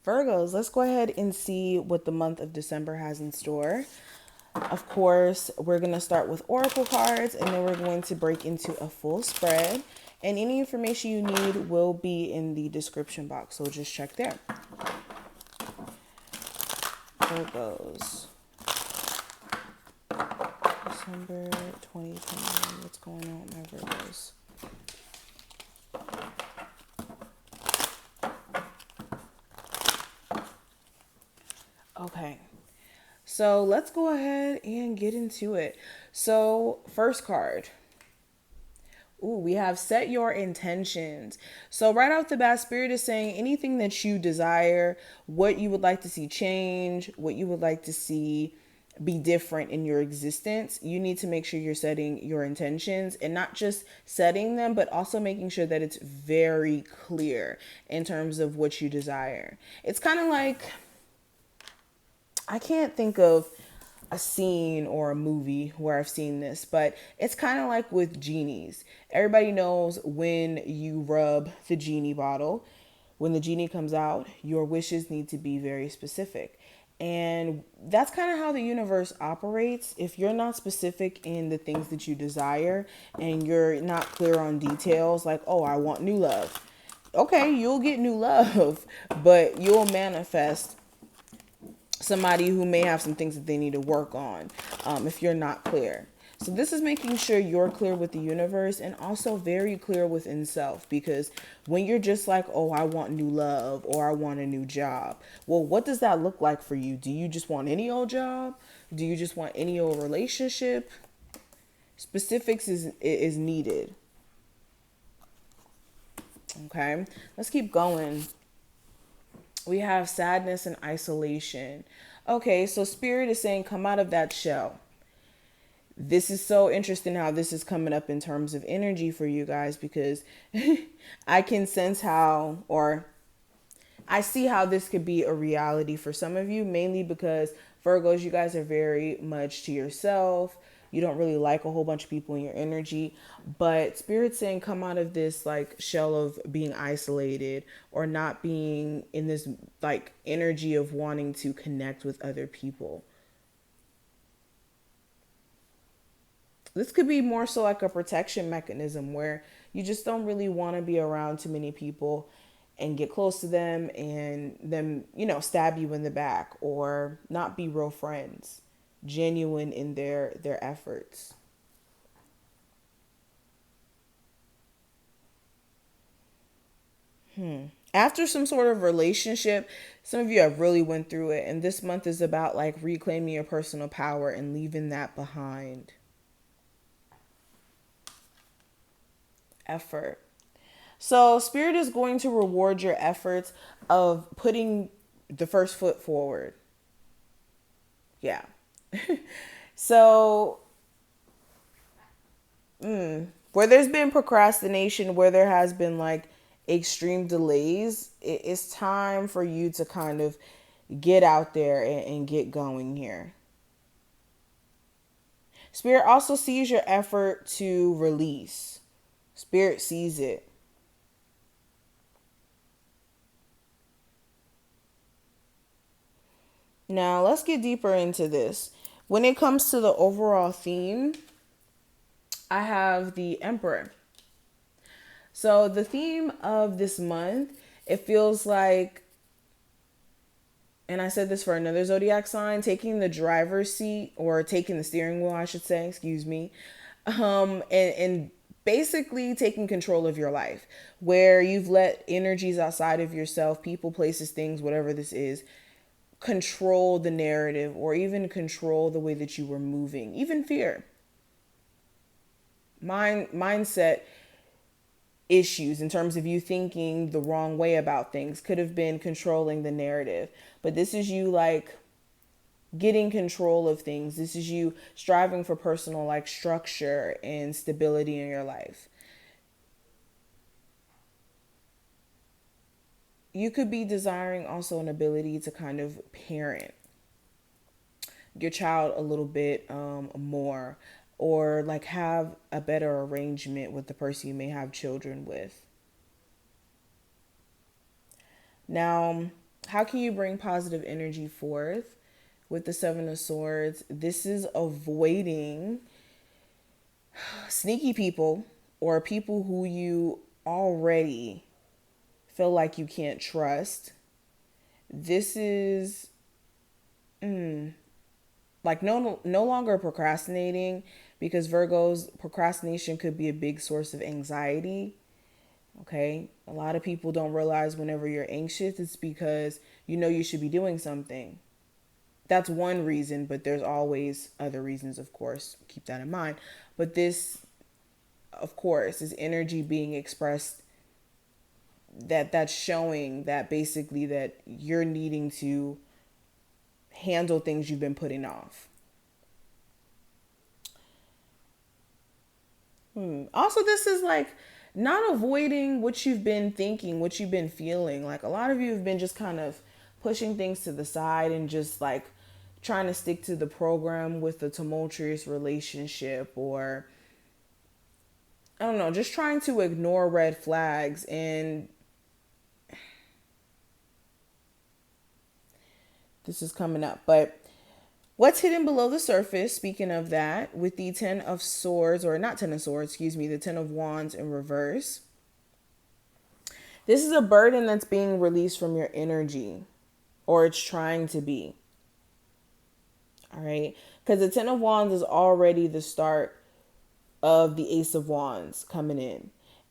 Virgos, let's go ahead and see what the month of December has in store. Of course, we're going to start with oracle cards, and then we're going to break into a full spread. And any information you need will be in the description box, so just check there. Virgos. December 2021. What's going on with my Virgos? Okay, so let's go ahead and get into it. So, first card. Ooh, we have set your intentions. So right off the bat, Spirit is saying anything that you desire, what you would like to see change, what you would like to see be different in your existence, you need to make sure you're setting your intentions, and not just setting them, but also making sure that it's very clear in terms of what you desire. It's kind of like, I can't think of a scene or a movie where I've seen this, but it's kind of like with genies. Everybody knows when you rub the genie bottle, when the genie comes out, your wishes need to be very specific. And that's kind of how the universe operates. If you're not specific in the things that you desire and you're not clear on details, like, oh, I want new love. Okay, you'll get new love, but you'll manifest somebody who may have some things that they need to work on if you're not clear. So this is making sure you're clear with the universe and also very clear within self, because when you're just like, oh, I want new love or I want a new job. Well, what does that look like for you? Do you just want any old job? Do you just want any old relationship? Specifics is needed. Okay, let's keep going. We have sadness and isolation. Okay, so Spirit is saying come out of that shell. This is so interesting how this is coming up in terms of energy for you guys, because I can sense how, or I see how this could be a reality for some of you, mainly because Virgos, you guys are very much to yourself. You don't really like a whole bunch of people in your energy, but Spirit's saying come out of this like shell of being isolated or not being in this like energy of wanting to connect with other people. This could be more so like a protection mechanism where you just don't really want to be around too many people and get close to them and them, stab you in the back or not be real friends, genuine in their efforts. After some sort of relationship, some of you have really went through it, and this month is about like reclaiming your personal power and leaving that behind. Effort. So Spirit is going to reward your efforts of putting the first foot forward. Yeah. So, where there's been procrastination, where there has been like extreme delays, it's time for you to kind of get out there and get going here. Spirit also sees your effort to release. Spirit sees it. Now, let's get deeper into this. When it comes to the overall theme, I have the Emperor. So, the theme of this month, it feels like, and I said this for another zodiac sign, taking the driver's seat, or taking the steering wheel, I should say, excuse me, and basically taking control of your life, where you've let energies outside of yourself, people, places, things, whatever this is, control the narrative or even control the way that you were moving, even fear. Mindset issues in terms of you thinking the wrong way about things could have been controlling the narrative. But this is you like getting control of things. This is you striving for personal like structure and stability in your life. You could be desiring also an ability to kind of parent your child a little bit more, or like have a better arrangement with the person you may have children with. Now, How can you bring positive energy forth with the Seven of Swords? This is avoiding sneaky people or people who you already feel like you can't trust. This is like no longer procrastinating, because Virgo's procrastination could be a big source of anxiety. Okay, a lot of people don't realize whenever you're anxious, it's because you know you should be doing something. That's one reason, but there's always other reasons, of course. Keep that in mind. But this, of course, is energy being expressed, that's showing that basically that you're needing to handle things you've been putting off. Also, this is like not avoiding what you've been thinking, what you've been feeling. Like a lot of you have been just kind of pushing things to the side and just like trying to stick to the program with a tumultuous relationship, or I don't know, just trying to ignore red flags. And this is coming up. But what's hidden below the surface, speaking of that, with the Ten of Swords, or not Ten of Swords, excuse me, the Ten of Wands in reverse. This is a burden that's being released from your energy, or it's trying to be. All right. Because the Ten of Wands is already the start of the Ace of Wands coming in.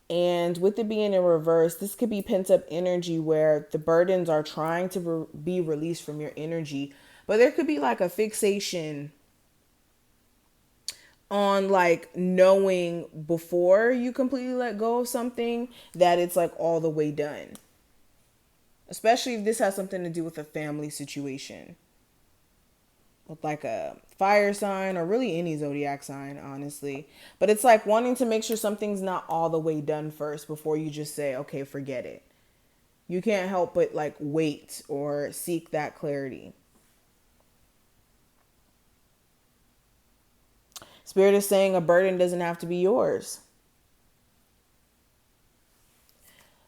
And with it being in reverse, this could be pent up energy where the burdens are trying to be released from your energy. But there could be like a fixation on like knowing before you completely let go of something that it's like all the way done. Especially if this has something to do with a family situation, with like a fire sign, or really any zodiac sign, honestly. But it's like wanting to make sure something's not all the way done first before you just say, okay, forget it. You can't help but like wait or seek that clarity. Spirit is saying a burden doesn't have to be yours.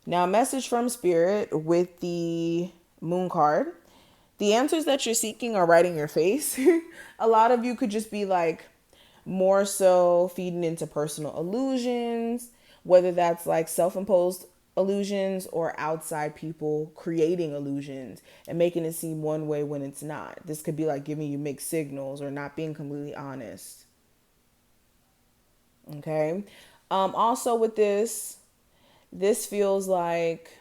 Now, a message from Spirit with the Moon card. The answers that you're seeking are right in your face. A lot of you could just be like more so feeding into personal illusions, whether that's like self-imposed illusions or outside people creating illusions and making it seem one way when it's not. This could be like giving you mixed signals or not being completely honest. Okay. Also with this feels like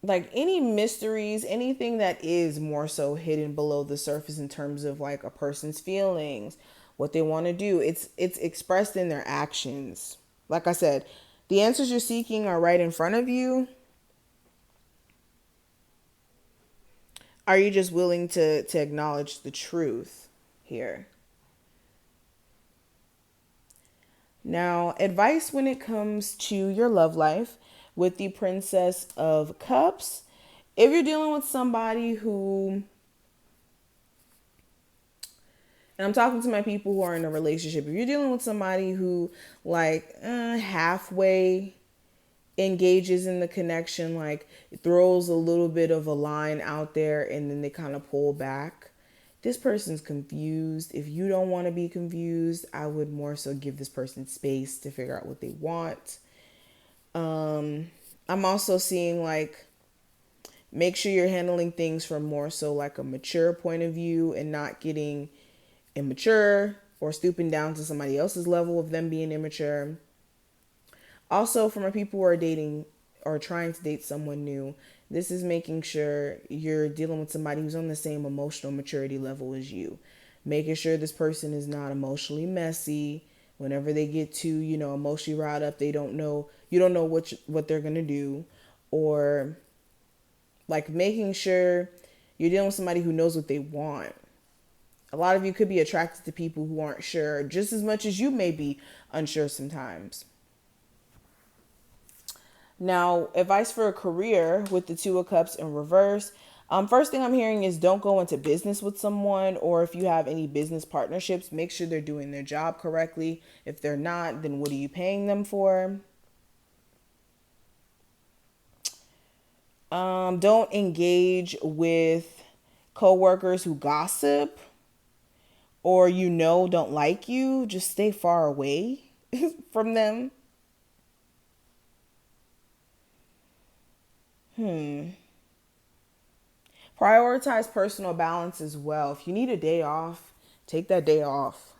any mysteries, anything that is more so hidden below the surface in terms of like a person's feelings, what they want to do, it's expressed in their actions. Like I said, the answers you're seeking are right in front of you. Are you just willing to acknowledge the truth here? Now, advice when it comes to your love life with the Princess of Cups. If you're dealing with somebody who, and I'm talking to my people who are in a relationship, if you're dealing with somebody who like halfway engages in the connection, like throws a little bit of a line out there and then they kind of pull back, this person's confused. If you don't want to be confused, I would more so give this person space to figure out what they want. I'm also seeing like make sure you're handling things from more so like a mature point of view and not getting immature or stooping down to somebody else's level of them being immature. Also, for my people who are dating or trying to date someone new, this is making sure you're dealing with somebody who's on the same emotional maturity level as you. Making sure this person is not emotionally messy. Whenever they get too, emotionally riled up, you don't know what they're going to do. Or like making sure you're dealing with somebody who knows what they want. A lot of you could be attracted to people who aren't sure just as much as you may be unsure sometimes. Now, advice for a career with the Two of Cups in reverse. First thing I'm hearing is don't go into business with someone, or if you have any business partnerships, make sure they're doing their job correctly. If they're not, then what are you paying them for? Don't engage with coworkers who gossip or don't like you. Just stay far away from them. Prioritize personal balance as well. If you need a day off, take that day off.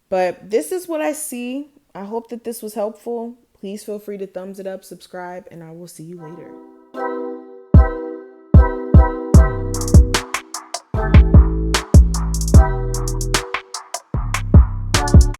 But this is what I see. I hope that this was helpful. Please feel free to thumbs it up, subscribe, and I will see you later.